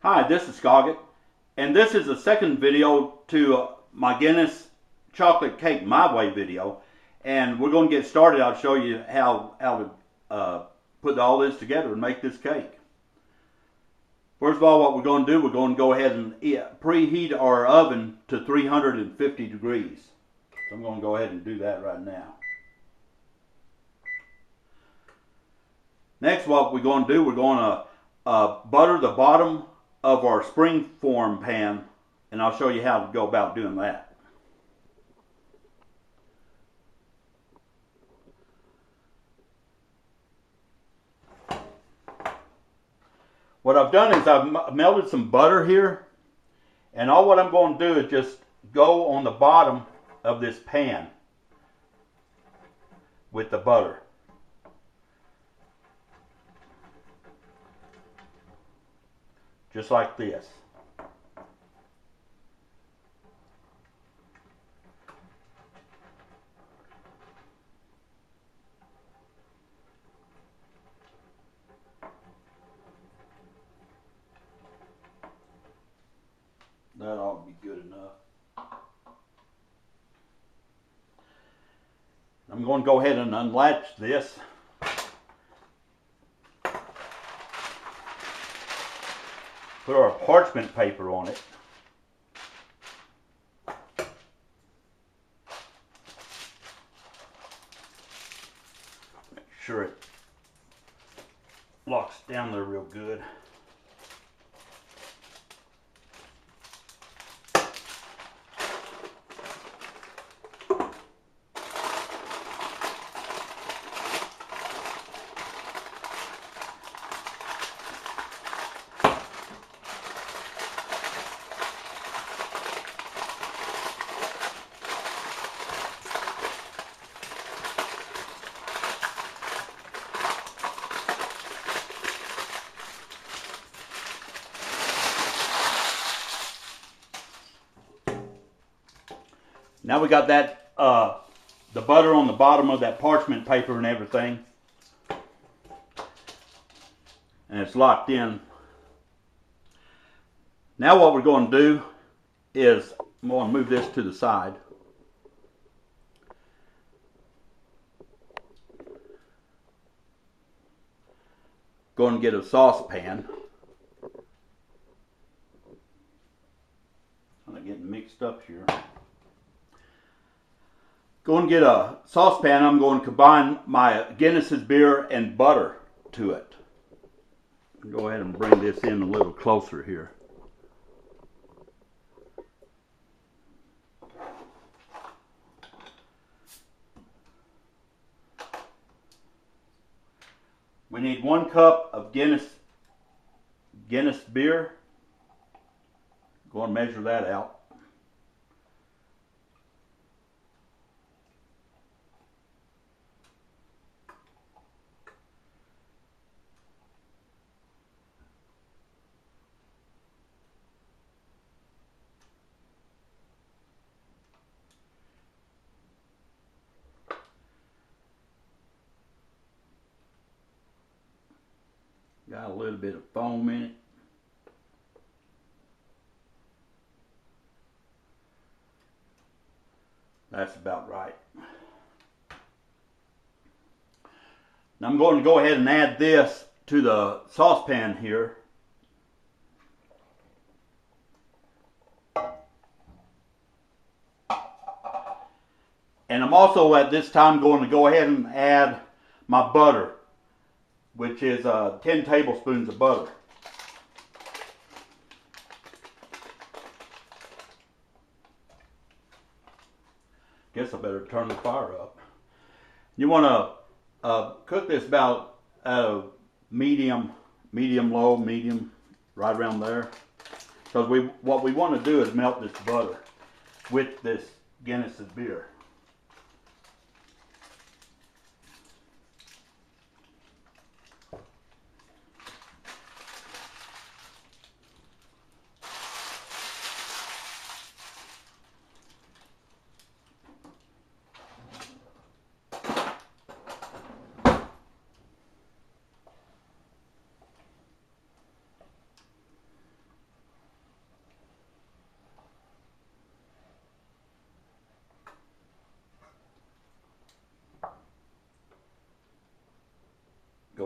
Hi, this is Scoggett, and this is the second video to my Guinness chocolate cake my way video. And we're going to get started. I'll show you how to put all this together and make this cake. First of all, what we're going to do, we're going to go ahead and preheat our oven to 350 degrees. So I'm going to go ahead and do that right now. Next, what we're going to do, we're going to butter the bottom of our spring form pan, and I'll show you how to go about doing that. What I've done is I've melted some butter here, and all what I'm going to do is just go on the bottom of this pan with the butter. Just like this. That ought to be good enough. I'm going to go ahead and unlatch this. Put our parchment paper on it. Make sure it locks down there real good. Now we got that, the butter on the bottom of that parchment paper and everything. And it's locked in. Now what we're going to do is, I'm going to move this to the side. Going to get a saucepan. I'm getting mixed up here. Going to get a saucepan. I'm going to combine my Guinness's beer and butter to it. Go ahead and bring this in a little closer here. We need 1 cup of Guinness beer. Go and measure that out. Got a little bit of foam in it. That's about right. Now I'm going to go ahead and add this to the saucepan here. And I'm also at this time going to go ahead and add my butter, which is 10 tablespoons of butter. Guess I better turn the fire up. You want to cook this about at a medium, low, medium, right around there. Because what we want to do is melt this butter with this Guinness's beer.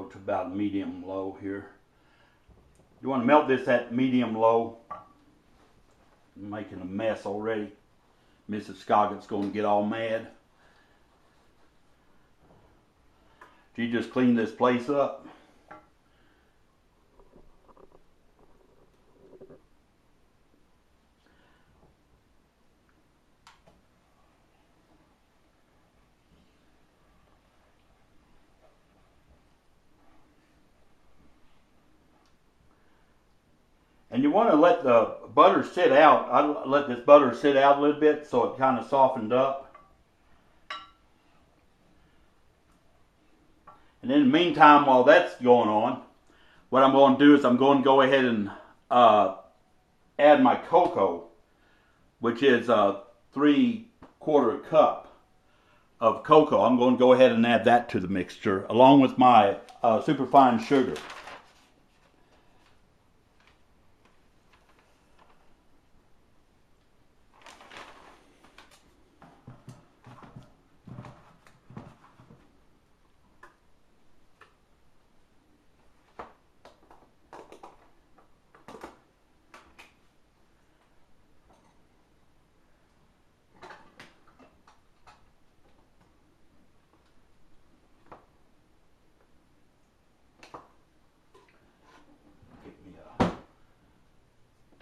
go to about medium low here. You want to melt this at medium low. I'm making a mess already. Mrs. Scoggett's going to get all mad. She just cleaned this place up. And you want to let the butter sit out. I let this butter sit out a little bit so it kind of softened up. And in the meantime, while that's going on, what I'm going to do is I'm going to go ahead and add my cocoa, which is a 3/4 cup of cocoa. I'm going to go ahead and add that to the mixture along with my superfine sugar.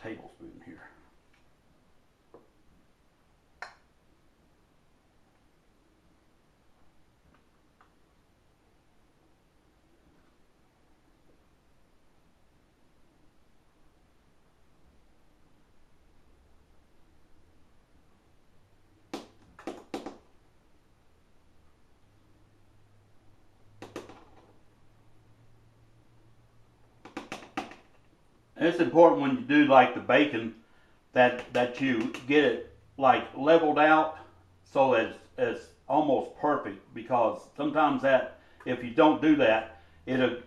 Tablespoon here. And it's important when you do like the bacon that you get it like leveled out so that it's almost perfect, because sometimes that if you don't do that, it'll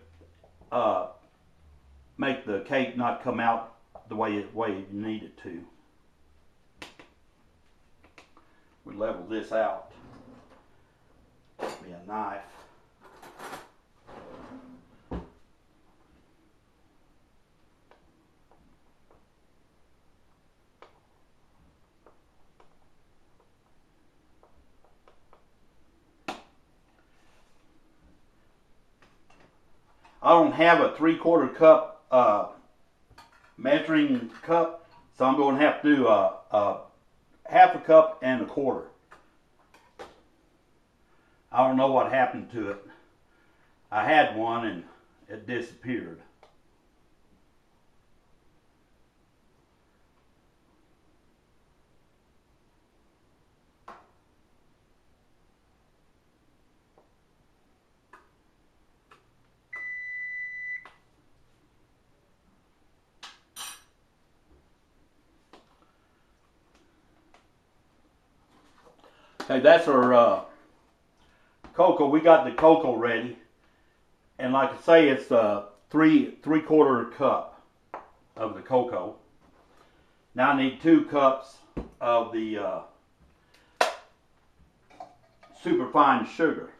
make the cake not come out the way you need it to. We level this out. Give me a knife. I don't have a 3/4 cup measuring cup, so I'm going to have to do a 1/2 cup and 1/4. I don't know what happened to it. I had one and it disappeared. Okay, that's our cocoa. We got the cocoa ready, and like I say, it's three-quarter cup of the cocoa. Now I need 2 cups of the superfine sugar.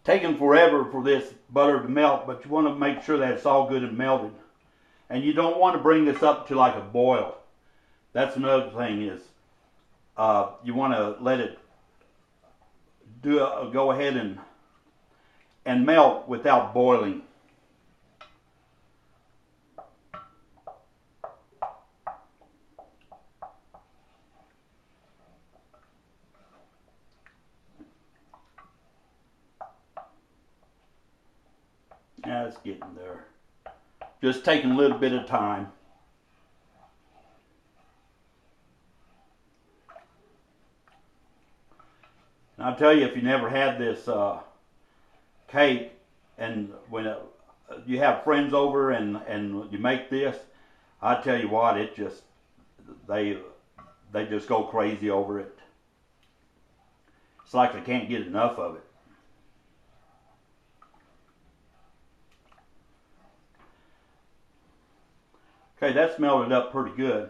Taking forever for this butter to melt, but you want to make sure that it's all good and melted. And you don't want to bring this up to like a boil. That's another thing is you want to let it go ahead and melt without boiling. Yeah, it's getting there. Just taking a little bit of time. I'll tell you, if you never had this cake, and when you have friends over and you make this, I tell you what, it just they just go crazy over it. It's like they can't get enough of it. Okay, that's melted up pretty good.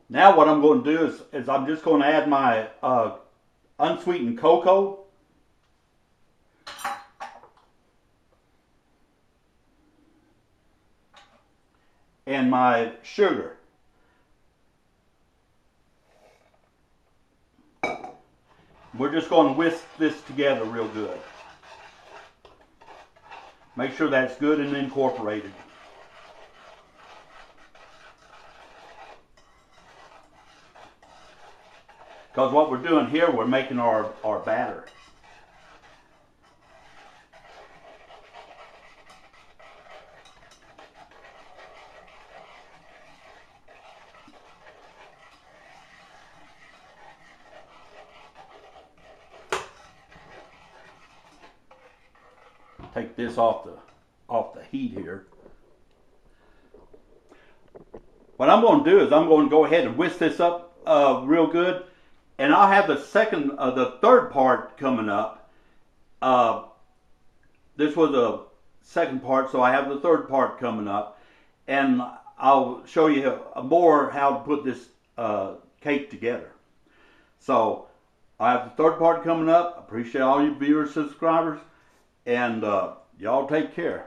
Now what I'm going to do is I'm just going to add my unsweetened cocoa. And my sugar. We're just going to whisk this together real good. Make sure that's good and incorporated. Because what we're doing here, we're making our batter. Take this off the heat here. What I'm going to do is I'm going to go ahead and whisk this up real good. And I'll have the third part coming up. This was a second part, so I have the third part coming up, and I'll show you more how to put this cake together. So I have the third part coming up. Appreciate all you viewers, subscribers, and y'all take care.